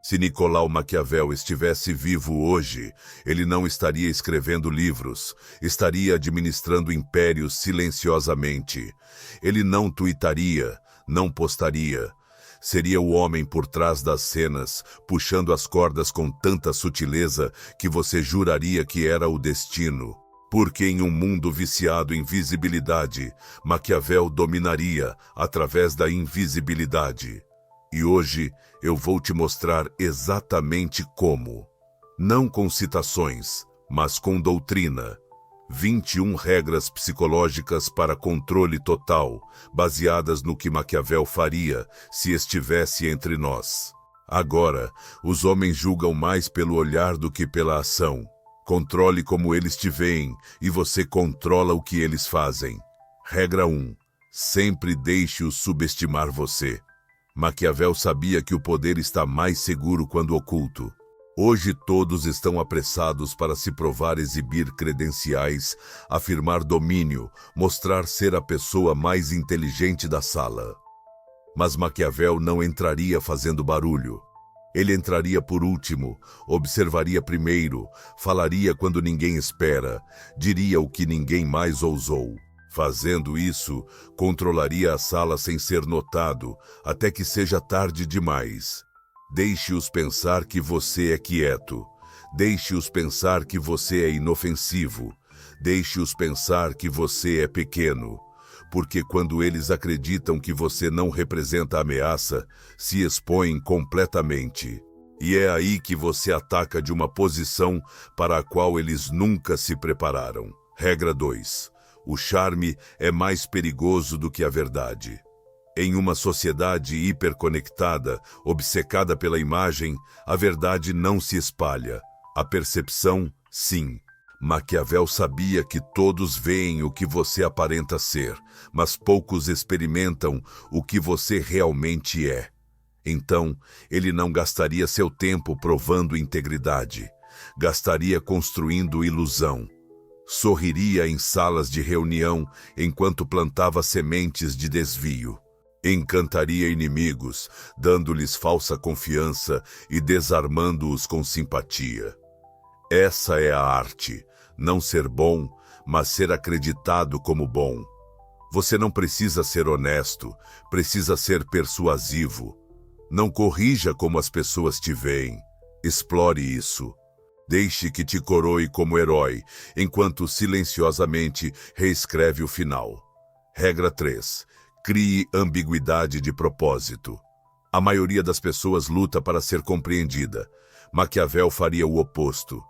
Se Nicolau Maquiavel estivesse vivo hoje, ele não estaria escrevendo livros, estaria administrando impérios silenciosamente. Ele não tuitaria, não postaria. Seria o homem por trás das cenas, puxando as cordas com tanta sutileza que você juraria que era o destino. Porque em um mundo viciado em visibilidade, Maquiavel dominaria através da invisibilidade. E hoje eu vou te mostrar exatamente como. Não com citações, mas com doutrina. 21 regras psicológicas para controle total, baseadas no que Maquiavel faria se estivesse entre nós. Agora, os homens julgam mais pelo olhar do que pela ação. Controle como eles te veem e você controla o que eles fazem. Regra 1. Sempre deixe-os subestimar você. Maquiavel sabia que o poder está mais seguro quando oculto. Hoje todos estão apressados para se provar, exibir credenciais, afirmar domínio, mostrar ser a pessoa mais inteligente da sala. Mas Maquiavel não entraria fazendo barulho. Ele entraria por último, observaria primeiro, falaria quando ninguém espera, diria o que ninguém mais ousou. Fazendo isso, controlaria a sala sem ser notado, até que seja tarde demais. Deixe-os pensar que você é quieto. Deixe-os pensar que você é inofensivo. Deixe-os pensar que você é pequeno. Porque quando eles acreditam que você não representa ameaça, se expõem completamente. E é aí que você ataca de uma posição para a qual eles nunca se prepararam. Regra 2. O charme é mais perigoso do que a verdade. Em uma sociedade hiperconectada, obcecada pela imagem, a verdade não se espalha. A percepção, sim. Maquiavel sabia que todos veem o que você aparenta ser, mas poucos experimentam o que você realmente é. Então, ele não gastaria seu tempo provando integridade. Gastaria construindo ilusão. Sorriria em salas de reunião enquanto plantava sementes de desvio. Encantaria inimigos, dando-lhes falsa confiança e desarmando-os com simpatia. Essa é a arte, não ser bom, mas ser acreditado como bom. Você não precisa ser honesto, precisa ser persuasivo. Não corrija como as pessoas te veem. Explore isso. Deixe que te coroe como herói, enquanto silenciosamente reescreve o final. Regra 3. Crie ambiguidade de propósito. A maioria das pessoas luta para ser compreendida. Maquiavel faria o oposto.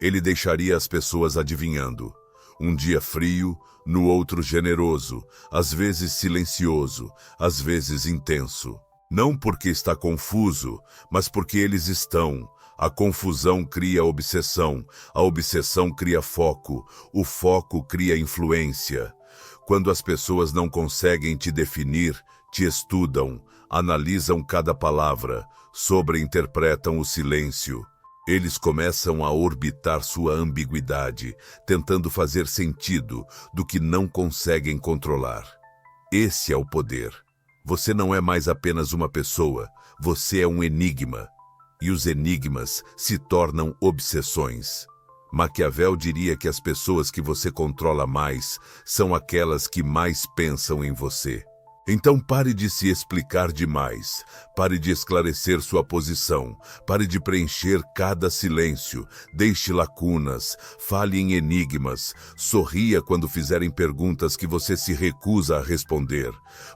Ele deixaria as pessoas adivinhando. Um dia frio, no outro generoso, às vezes silencioso, às vezes intenso. Não porque está confuso, mas porque eles estão. A confusão cria obsessão, a obsessão cria foco, o foco cria influência. Quando as pessoas não conseguem te definir, te estudam, analisam cada palavra, sobreinterpretam o silêncio. Eles começam a orbitar sua ambiguidade, tentando fazer sentido do que não conseguem controlar. Esse é o poder. Você não é mais apenas uma pessoa, você é um enigma. E os enigmas se tornam obsessões. Maquiavel diria que as pessoas que você controla mais são aquelas que mais pensam em você. Então pare de se explicar demais, pare de esclarecer sua posição, pare de preencher cada silêncio, deixe lacunas, fale em enigmas, sorria quando fizerem perguntas que você se recusa a responder,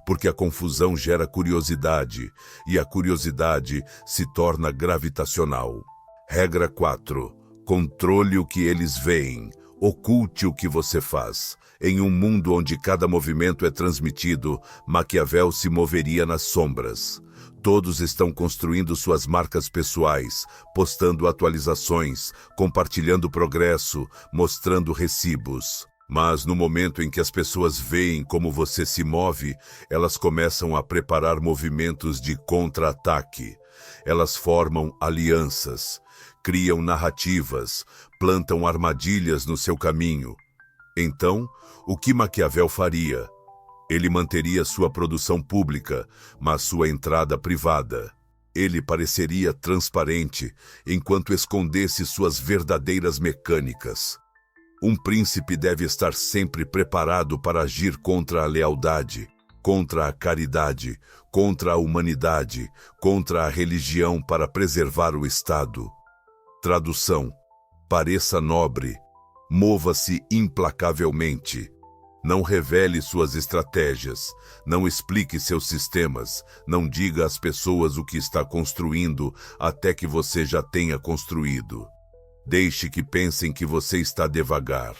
porque a confusão gera curiosidade, e a curiosidade se torna gravitacional. Regra 4. Controle o que eles veem, oculte o que você faz. Em um mundo onde cada movimento é transmitido, Maquiavel se moveria nas sombras. Todos estão construindo suas marcas pessoais, postando atualizações, compartilhando progresso, mostrando recibos. Mas no momento em que as pessoas veem como você se move, elas começam a preparar movimentos de contra-ataque. Elas formam alianças, criam narrativas, plantam armadilhas no seu caminho. Então, o que Maquiavel faria? Ele manteria sua produção pública, mas sua entrada privada. Ele pareceria transparente, enquanto escondesse suas verdadeiras mecânicas. Um príncipe deve estar sempre preparado para agir contra a lealdade, contra a caridade, contra a humanidade, contra a religião para preservar o Estado. Tradução: pareça nobre, mova-se implacavelmente. Não revele suas estratégias, não explique seus sistemas, não diga às pessoas o que está construindo até que você já tenha construído. Deixe que pensem que você está devagar.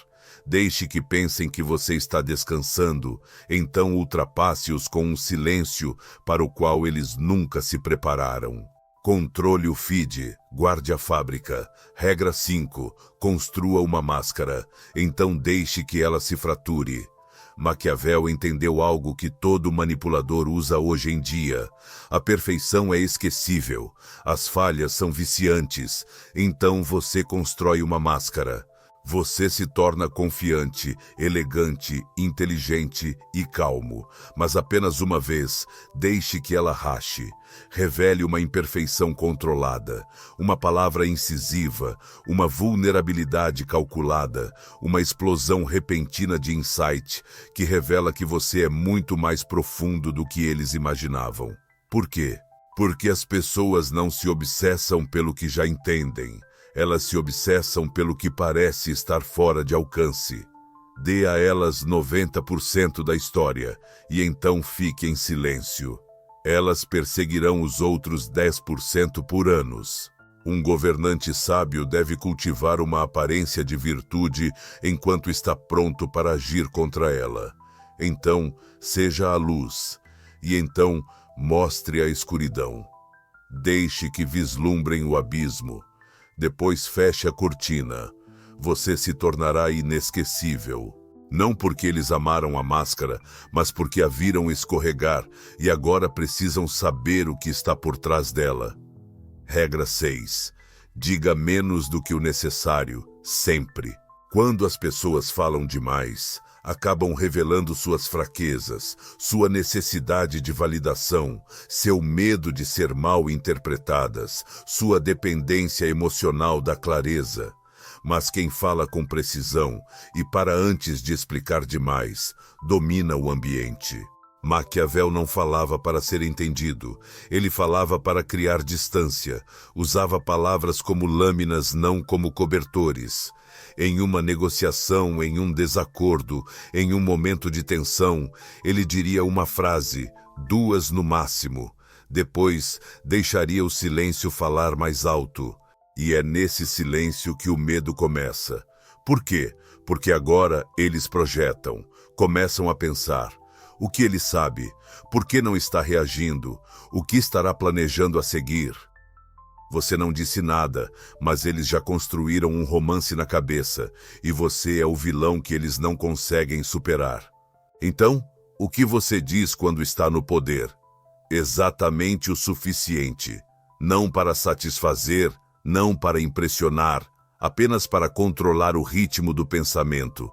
Deixe que pensem que você está descansando, então ultrapasse-os com um silêncio para o qual eles nunca se prepararam. Controle o feed, guarde a fábrica. Regra 5. Construa uma máscara, então deixe que ela se frature. Maquiavel entendeu algo que todo manipulador usa hoje em dia. A perfeição é esquecível, as falhas são viciantes, então você constrói uma máscara. Você se torna confiante, elegante, inteligente e calmo, mas apenas uma vez, deixe que ela rache. Revele uma imperfeição controlada, uma palavra incisiva, uma vulnerabilidade calculada, uma explosão repentina de insight que revela que você é muito mais profundo do que eles imaginavam. Por quê? Porque as pessoas não se obsessam pelo que já entendem. Elas se obsessam pelo que parece estar fora de alcance. Dê a elas 90% da história e então fique em silêncio. Elas perseguirão os outros 10% por anos. Um governante sábio deve cultivar uma aparência de virtude enquanto está pronto para agir contra ela. Então, seja a luz, e então mostre a escuridão. Deixe que vislumbrem o abismo. Depois feche a cortina. Você se tornará inesquecível. Não porque eles amaram a máscara, mas porque a viram escorregar e agora precisam saber o que está por trás dela. Regra 6. Diga menos do que o necessário, sempre. Quando as pessoas falam demais, acabam revelando suas fraquezas, sua necessidade de validação, seu medo de ser mal interpretadas, sua dependência emocional da clareza. Mas quem fala com precisão e para antes de explicar demais, domina o ambiente. Maquiavel não falava para ser entendido, ele falava para criar distância, usava palavras como lâminas, não como cobertores. Em uma negociação, em um desacordo, em um momento de tensão, ele diria uma frase, 2 no máximo. Depois, deixaria o silêncio falar mais alto. E é nesse silêncio que o medo começa. Por quê? Porque agora eles projetam, começam a pensar. O que ele sabe? Por que não está reagindo? O que estará planejando a seguir? Você não disse nada, mas eles já construíram um romance na cabeça, e você é o vilão que eles não conseguem superar. Então, o que você diz quando está no poder? Exatamente o suficiente. Não para satisfazer, não para impressionar, apenas para controlar o ritmo do pensamento.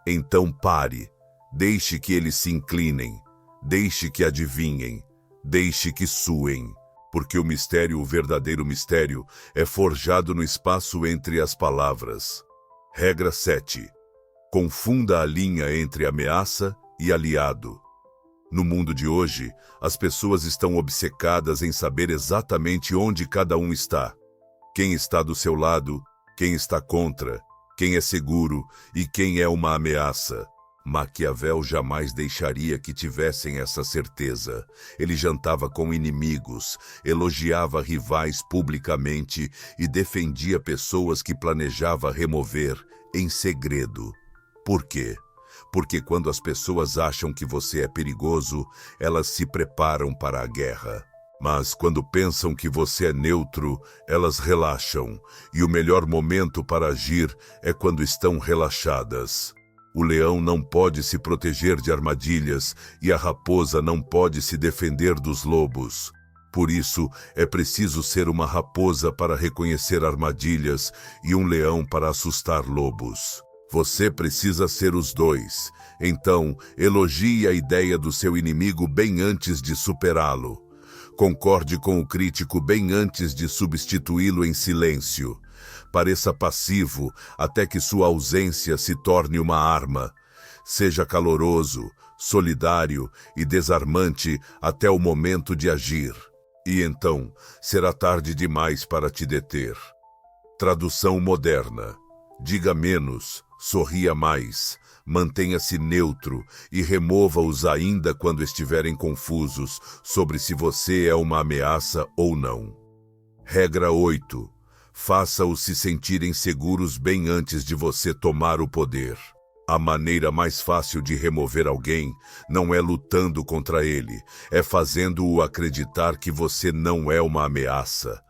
Então pare. Deixe que eles se inclinem. Deixe que adivinhem. Deixe que suem. Porque o verdadeiro mistério, é forjado no espaço entre as palavras. Regra 7. Confunda a linha entre ameaça e aliado. No mundo de hoje, as pessoas estão obcecadas em saber exatamente onde cada um está. Quem está do seu lado, quem está contra, quem é seguro e quem é uma ameaça. Maquiavel jamais deixaria que tivessem essa certeza. Ele jantava com inimigos, elogiava rivais publicamente e defendia pessoas que planejava remover em segredo. Por quê? Porque quando as pessoas acham que você é perigoso, elas se preparam para a guerra. Mas quando pensam que você é neutro, elas relaxam, e o melhor momento para agir é quando estão relaxadas. O leão não pode se proteger de armadilhas e a raposa não pode se defender dos lobos. Por isso, é preciso ser uma raposa para reconhecer armadilhas e um leão para assustar lobos. Você precisa ser os dois. Então, elogie a ideia do seu inimigo bem antes de superá-lo. Concorde com o crítico bem antes de substituí-lo em silêncio. Pareça passivo até que sua ausência se torne uma arma. Seja caloroso, solidário e desarmante até o momento de agir. E então, será tarde demais para te deter. Tradução moderna. Diga menos, sorria mais, mantenha-se neutro e remova-os ainda quando estiverem confusos sobre se você é uma ameaça ou não. Regra 8. Faça-os se sentirem seguros bem antes de você tomar o poder. A maneira mais fácil de remover alguém não é lutando contra ele, é fazendo-o acreditar que você não é uma ameaça.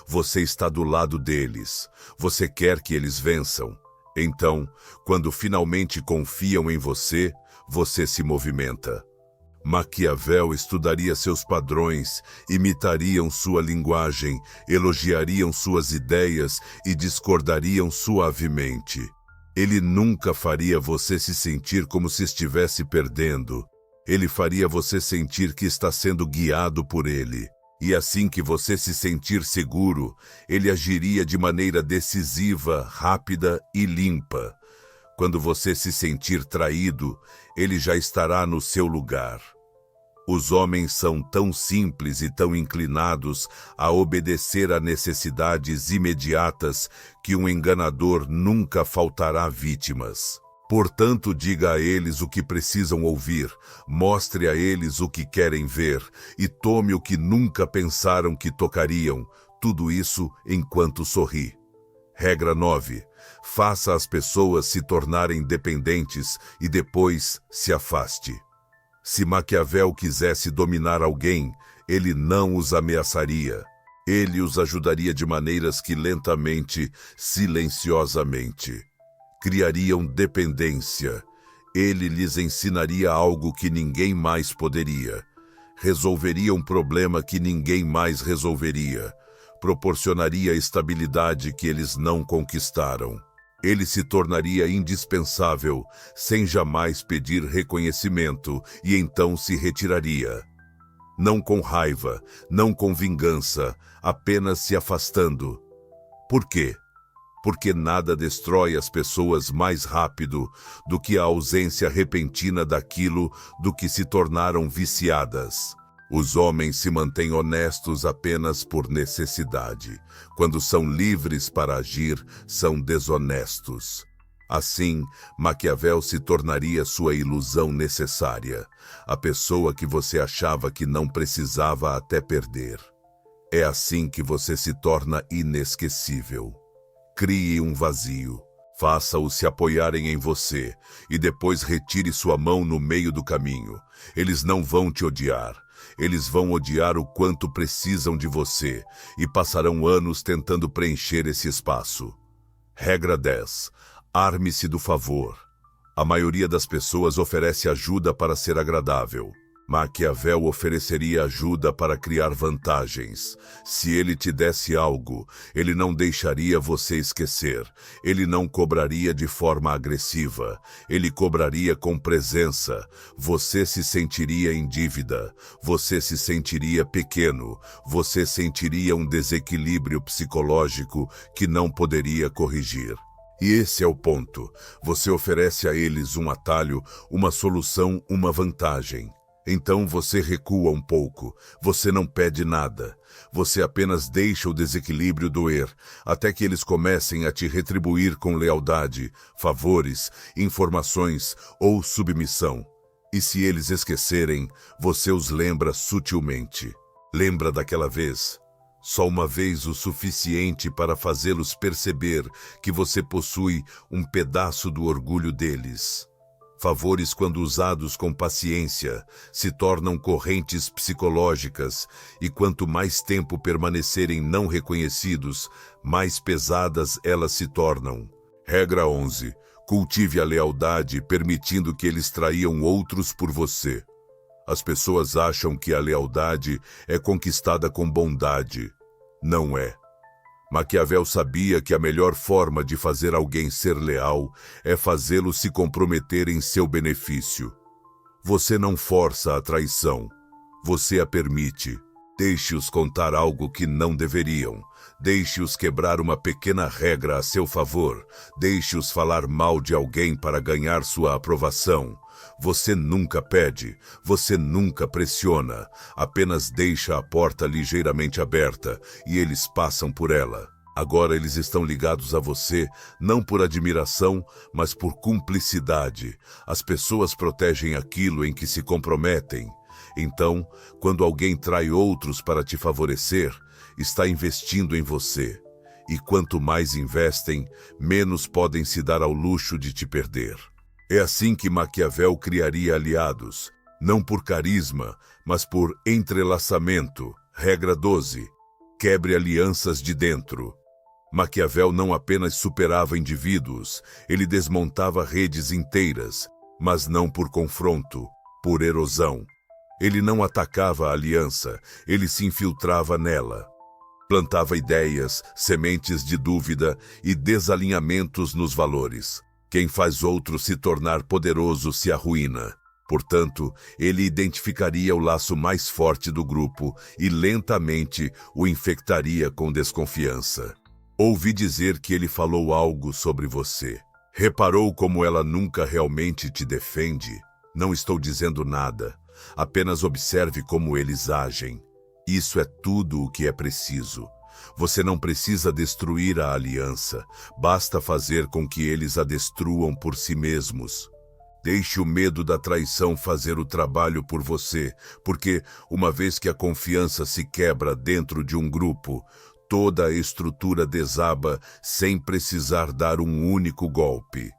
Você está do lado deles, você quer que eles vençam. Então, quando finalmente confiam em você, você se movimenta. Maquiavel estudaria seus padrões, imitariam sua linguagem, elogiariam suas ideias e discordariam suavemente. Ele nunca faria você se sentir como se estivesse perdendo. Ele faria você sentir que está sendo guiado por ele. E assim que você se sentir seguro, ele agiria de maneira decisiva, rápida e limpa. Quando você se sentir traído, ele já estará no seu lugar. Os homens são tão simples e tão inclinados a obedecer a necessidades imediatas que um enganador nunca faltará vítimas. Portanto, diga a eles o que precisam ouvir, mostre a eles o que querem ver e tome o que nunca pensaram que tocariam, tudo isso enquanto sorri. Regra 9. Faça as pessoas se tornarem dependentes e depois se afaste. Se Maquiavel quisesse dominar alguém, ele não os ameaçaria. Ele os ajudaria de maneiras que lentamente, silenciosamente, criariam dependência. Ele lhes ensinaria algo que ninguém mais poderia. Resolveria um problema que ninguém mais resolveria. Proporcionaria estabilidade que eles não conquistaram. Ele se tornaria indispensável, sem jamais pedir reconhecimento, e então se retiraria. Não com raiva, não com vingança, apenas se afastando. Por quê? Porque nada destrói as pessoas mais rápido do que a ausência repentina daquilo do que se tornaram viciadas. Os homens se mantêm honestos apenas por necessidade. Quando são livres para agir, são desonestos. Assim, Maquiavel se tornaria sua ilusão necessária, a pessoa que você achava que não precisava até perder. É assim que você se torna inesquecível. Crie um vazio. Faça-os se apoiarem em você e depois retire sua mão no meio do caminho. Eles não vão te odiar. Eles vão odiar o quanto precisam de você e passarão anos tentando preencher esse espaço. Regra 10. Arme-se do favor. A maioria das pessoas oferece ajuda para ser agradável. Maquiavel ofereceria ajuda para criar vantagens. Se ele te desse algo, ele não deixaria você esquecer. Ele não cobraria de forma agressiva. Ele cobraria com presença. Você se sentiria em dívida. Você se sentiria pequeno. Você sentiria um desequilíbrio psicológico que não poderia corrigir. E esse é o ponto. Você oferece a eles um atalho, uma solução, uma vantagem. Então você recua um pouco, você não pede nada, você apenas deixa o desequilíbrio doer, até que eles comecem a te retribuir com lealdade, favores, informações ou submissão. E se eles esquecerem, você os lembra sutilmente. Lembra daquela vez? Só uma vez o suficiente para fazê-los perceber que você possui um pedaço do orgulho deles. Favores, quando usados com paciência, se tornam correntes psicológicas e quanto mais tempo permanecerem não reconhecidos, mais pesadas elas se tornam. Regra 11. Cultive a lealdade, permitindo que eles traiam outros por você. As pessoas acham que a lealdade é conquistada com bondade. Não é. Maquiavel sabia que a melhor forma de fazer alguém ser leal é fazê-lo se comprometer em seu benefício. Você não força a traição, você a permite. Deixe-os contar algo que não deveriam. Deixe-os quebrar uma pequena regra a seu favor. Deixe-os falar mal de alguém para ganhar sua aprovação. Você nunca pede, você nunca pressiona. Apenas deixa a porta ligeiramente aberta e eles passam por ela. Agora eles estão ligados a você, não por admiração, mas por cumplicidade. As pessoas protegem aquilo em que se comprometem. Então, quando alguém trai outros para te favorecer, está investindo em você. E quanto mais investem, menos podem se dar ao luxo de te perder. É assim que Maquiavel criaria aliados, não por carisma, mas por entrelaçamento. Regra 12. Quebre alianças de dentro. Maquiavel não apenas superava indivíduos, ele desmontava redes inteiras, mas não por confronto, por erosão. Ele não atacava a aliança, ele se infiltrava nela. Plantava ideias, sementes de dúvida e desalinhamentos nos valores. Quem faz outro se tornar poderoso se arruína. Portanto, ele identificaria o laço mais forte do grupo e lentamente o infectaria com desconfiança. Ouvi dizer que ele falou algo sobre você. Reparou como ela nunca realmente te defende? Não estou dizendo nada. Apenas observe como eles agem. Isso é tudo o que é preciso. Você não precisa destruir a aliança. Basta fazer com que eles a destruam por si mesmos. Deixe o medo da traição fazer o trabalho por você, porque, uma vez que a confiança se quebra dentro de um grupo, toda a estrutura desaba sem precisar dar um único golpe.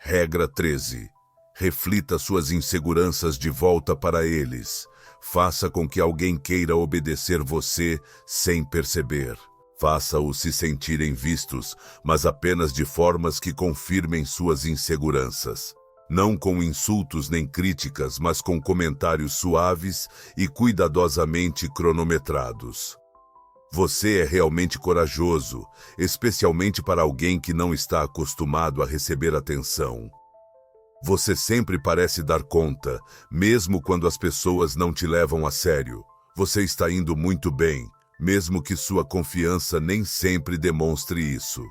Regra 13. Reflita suas inseguranças de volta para eles. Faça com que alguém queira obedecer você sem perceber. Faça-os se sentirem vistos, mas apenas de formas que confirmem suas inseguranças. Não com insultos nem críticas, mas com comentários suaves e cuidadosamente cronometrados. Você é realmente corajoso, especialmente para alguém que não está acostumado a receber atenção. Você sempre parece dar conta, mesmo quando as pessoas não te levam a sério. Você está indo muito bem, mesmo que sua confiança nem sempre demonstre isso.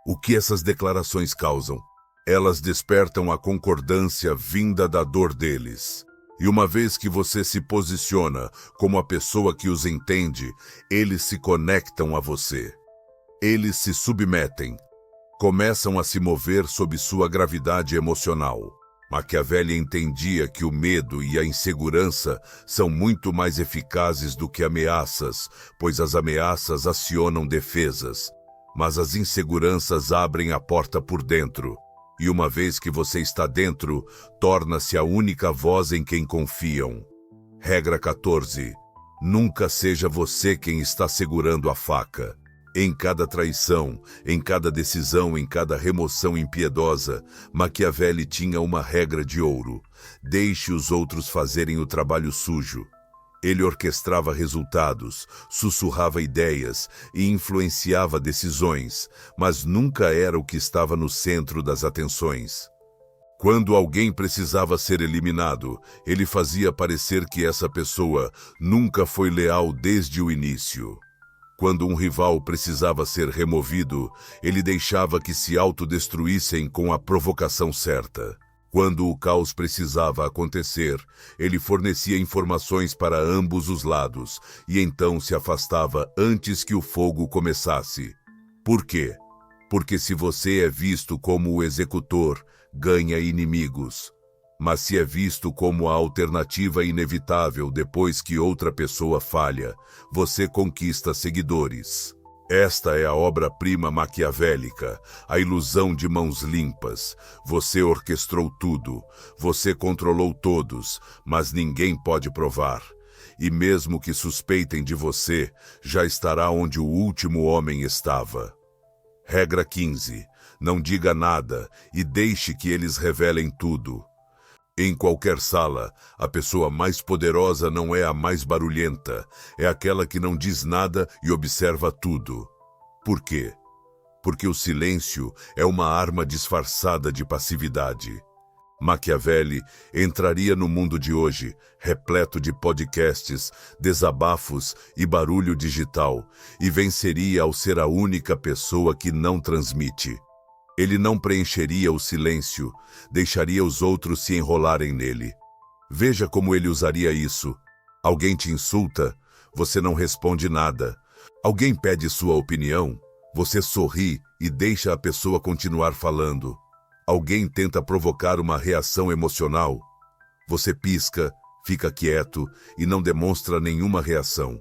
O que essas declarações causam? Elas despertam a concordância vinda da dor deles. E uma vez que você se posiciona como a pessoa que os entende, eles se conectam a você. Eles se submetem. Começam a se mover sob sua gravidade emocional. Maquiavel entendia que o medo e a insegurança são muito mais eficazes do que ameaças, pois as ameaças acionam defesas, mas as inseguranças abrem a porta por dentro. E uma vez que você está dentro, torna-se a única voz em quem confiam. Regra 14. Nunca seja você quem está segurando a faca. Em cada traição, em cada decisão, em cada remoção impiedosa, Maquiavel tinha uma regra de ouro. Deixe os outros fazerem o trabalho sujo. Ele orquestrava resultados, sussurrava ideias e influenciava decisões, mas nunca era o que estava no centro das atenções. Quando alguém precisava ser eliminado, ele fazia parecer que essa pessoa nunca foi leal desde o início. Quando um rival precisava ser removido, ele deixava que se autodestruíssem com a provocação certa. Quando o caos precisava acontecer, ele fornecia informações para ambos os lados e então se afastava antes que o fogo começasse. Por quê? Porque se você é visto como o executor, ganha inimigos. Mas se é visto como a alternativa inevitável depois que outra pessoa falha, você conquista seguidores. Esta é a obra-prima maquiavélica, a ilusão de mãos limpas. Você orquestrou tudo, você controlou todos, mas ninguém pode provar. E mesmo que suspeitem de você, já estará onde o último homem estava. Regra 15. Não diga nada e deixe que eles revelem tudo. Em qualquer sala, a pessoa mais poderosa não é a mais barulhenta, é aquela que não diz nada e observa tudo. Por quê? Porque o silêncio é uma arma disfarçada de passividade. Machiavelli entraria no mundo de hoje, repleto de podcasts, desabafos e barulho digital, e venceria ao ser a única pessoa que não transmite. Ele não preencheria o silêncio, deixaria os outros se enrolarem nele. Veja como ele usaria isso. Alguém te insulta, você não responde nada. Alguém pede sua opinião, você sorri e deixa a pessoa continuar falando. Alguém tenta provocar uma reação emocional. Você pisca, fica quieto e não demonstra nenhuma reação.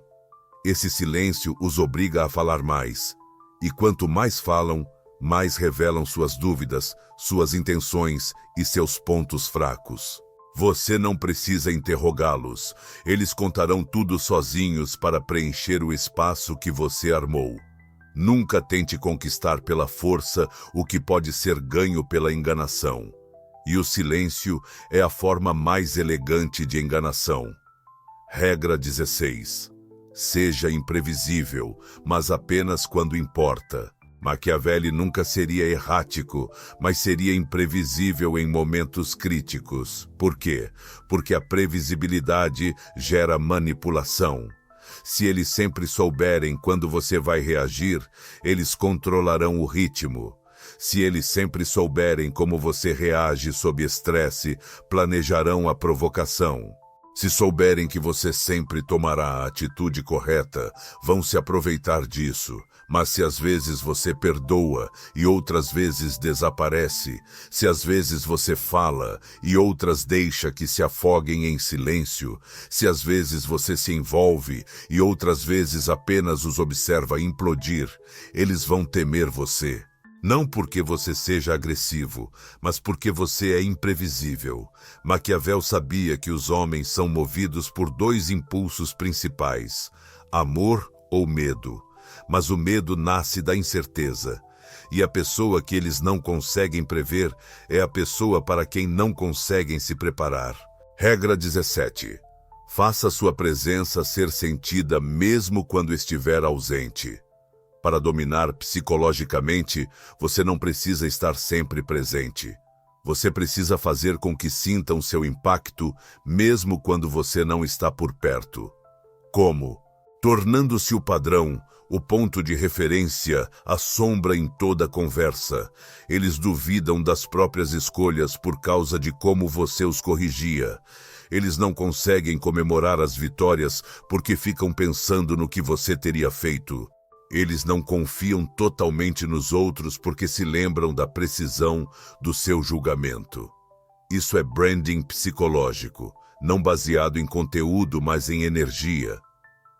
Esse silêncio os obriga a falar mais. E quanto mais falam, mais revelam suas dúvidas, suas intenções e seus pontos fracos. Você não precisa interrogá-los. Eles contarão tudo sozinhos para preencher o espaço que você armou. Nunca tente conquistar pela força o que pode ser ganho pela enganação. E o silêncio é a forma mais elegante de enganação. Regra 16. Seja imprevisível, mas apenas quando importa. Machiavelli nunca seria errático, mas seria imprevisível em momentos críticos. Por quê? Porque a previsibilidade gera manipulação. Se eles sempre souberem quando você vai reagir, eles controlarão o ritmo. Se eles sempre souberem como você reage sob estresse, planejarão a provocação. Se souberem que você sempre tomará a atitude correta, vão se aproveitar disso. Mas se às vezes você perdoa e outras vezes desaparece, se às vezes você fala e outras deixa que se afoguem em silêncio, se às vezes você se envolve e outras vezes apenas os observa implodir, eles vão temer você. Não porque você seja agressivo, mas porque você é imprevisível. Maquiavel sabia que os homens são movidos por dois impulsos principais, amor ou medo. Mas o medo nasce da incerteza. E a pessoa que eles não conseguem prever é a pessoa para quem não conseguem se preparar. Regra 17. Faça sua presença ser sentida mesmo quando estiver ausente. Para dominar psicologicamente, você não precisa estar sempre presente. Você precisa fazer com que sintam seu impacto mesmo quando você não está por perto. Como? Tornando-se o padrão, o ponto de referência, a sombra em toda conversa. Eles duvidam das próprias escolhas por causa de como você os corrigia. Eles não conseguem comemorar as vitórias porque ficam pensando no que você teria feito. Eles não confiam totalmente nos outros porque se lembram da precisão do seu julgamento. Isso é branding psicológico, não baseado em conteúdo, mas em energia.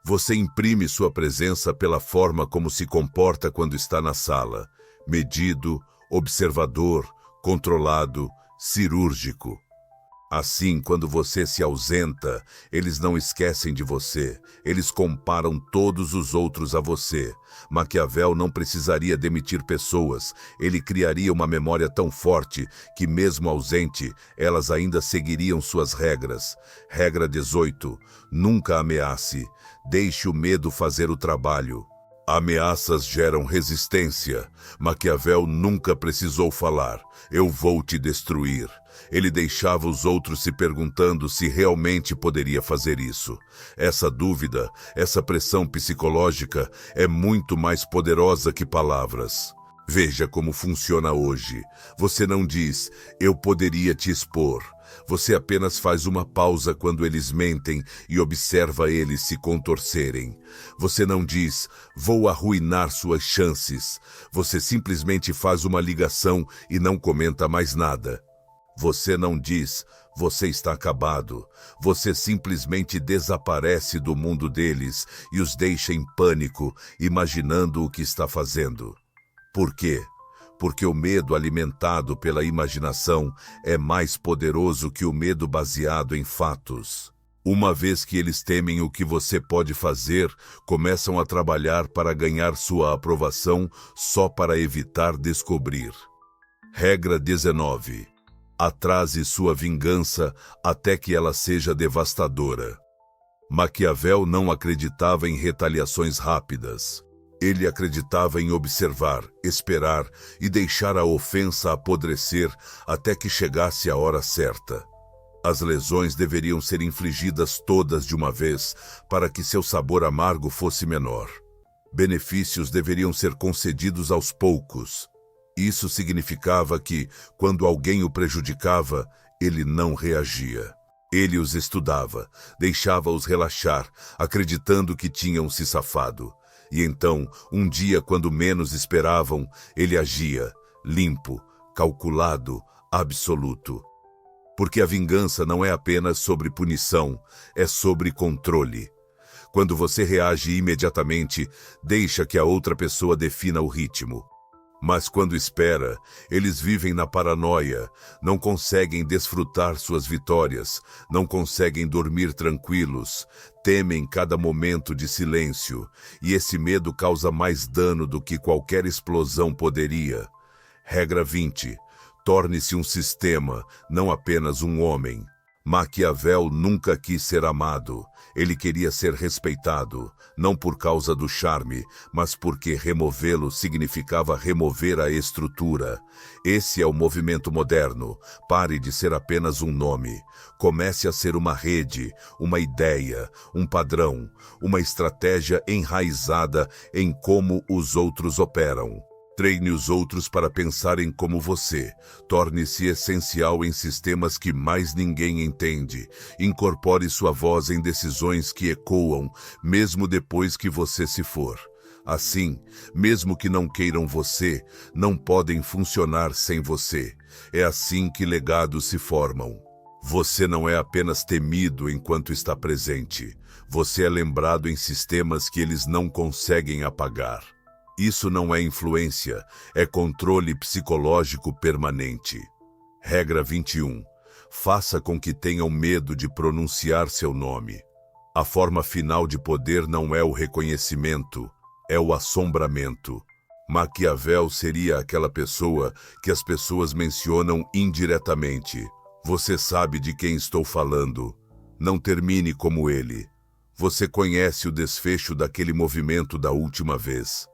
Você imprime sua presença pela forma como se comporta quando está na sala, medido, observador, controlado, cirúrgico. Assim, quando você se ausenta, eles não esquecem de você. Eles comparam todos os outros a você. Maquiavel não precisaria demitir pessoas. Ele criaria uma memória tão forte que, mesmo ausente, elas ainda seguiriam suas regras. Regra 18. Nunca ameace. Deixe o medo fazer o trabalho. Ameaças geram resistência. Maquiavel nunca precisou falar. Eu vou te destruir. Ele deixava os outros se perguntando se realmente poderia fazer isso. Essa dúvida, essa pressão psicológica é muito mais poderosa que palavras. Veja como funciona hoje. Você não diz, eu poderia te expor. Você apenas faz uma pausa quando eles mentem e observa eles se contorcerem. Você não diz, vou arruinar suas chances. Você simplesmente faz uma ligação e não comenta mais nada. Você não diz, você está acabado. Você simplesmente desaparece do mundo deles e os deixa em pânico, imaginando o que está fazendo. Por quê? Porque o medo alimentado pela imaginação é mais poderoso que o medo baseado em fatos. Uma vez que eles temem o que você pode fazer, começam a trabalhar para ganhar sua aprovação só para evitar descobrir. Regra 19. Atrase sua vingança até que ela seja devastadora. Maquiavel não acreditava em retaliações rápidas. Ele acreditava em observar, esperar e deixar a ofensa apodrecer até que chegasse a hora certa. As lesões deveriam ser infligidas todas de uma vez para que seu sabor amargo fosse menor. Benefícios deveriam ser concedidos aos poucos. Isso significava que, quando alguém o prejudicava, ele não reagia. Ele os estudava, deixava-os relaxar, acreditando que tinham se safado. E então, um dia, quando menos esperavam, ele agia, limpo, calculado, absoluto. Porque a vingança não é apenas sobre punição, é sobre controle. Quando você reage imediatamente, deixa que a outra pessoa defina o ritmo. Mas quando espera, eles vivem na paranoia, não conseguem desfrutar suas vitórias, não conseguem dormir tranquilos, temem cada momento de silêncio, e esse medo causa mais dano do que qualquer explosão poderia. Regra 20. Torne-se um sistema, não apenas um homem. Maquiavel nunca quis ser amado. Ele queria ser respeitado, não por causa do charme, mas porque removê-lo significava remover a estrutura. Esse é o movimento moderno. Pare de ser apenas um nome. Comece a ser uma rede, uma ideia, um padrão, uma estratégia enraizada em como os outros operam. Treine os outros para pensarem como você. Torne-se essencial em sistemas que mais ninguém entende. Incorpore sua voz em decisões que ecoam, mesmo depois que você se for. Assim, mesmo que não queiram você, não podem funcionar sem você. É assim que legados se formam. Você não é apenas temido enquanto está presente. Você é lembrado em sistemas que eles não conseguem apagar. Isso não é influência, é controle psicológico permanente. Regra 21. Faça com que tenham medo de pronunciar seu nome. A forma final de poder não é o reconhecimento, é o assombramento. Maquiavel seria aquela pessoa que as pessoas mencionam indiretamente. Você sabe de quem estou falando. Não termine como ele. Você conhece o desfecho daquele movimento da última vez.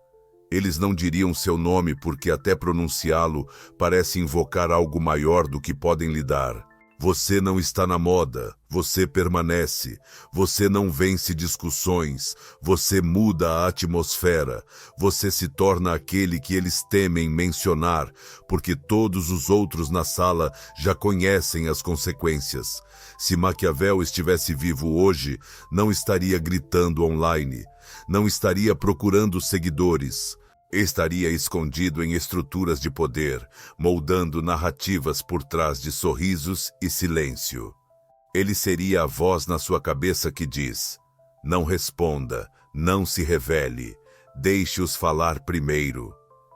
Eles não diriam seu nome porque até pronunciá-lo parece invocar algo maior do que podem lhe dar. Você não está na moda, você permanece. Você não vence discussões, você muda a atmosfera. Você se torna aquele que eles temem mencionar, porque todos os outros na sala já conhecem as consequências. Se Maquiavel estivesse vivo hoje, não estaria gritando online. Não estaria procurando seguidores. Estaria escondido em estruturas de poder, moldando narrativas por trás de sorrisos e silêncio. Ele seria a voz na sua cabeça que diz: não responda, não se revele, deixe-os falar primeiro.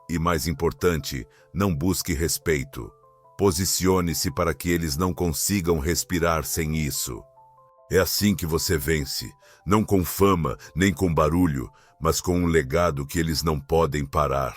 E mais importante, não busque respeito. Posicione-se para que eles não consigam respirar sem isso. É assim que você vence, não com fama nem com barulho, mas com um legado que eles não podem parar.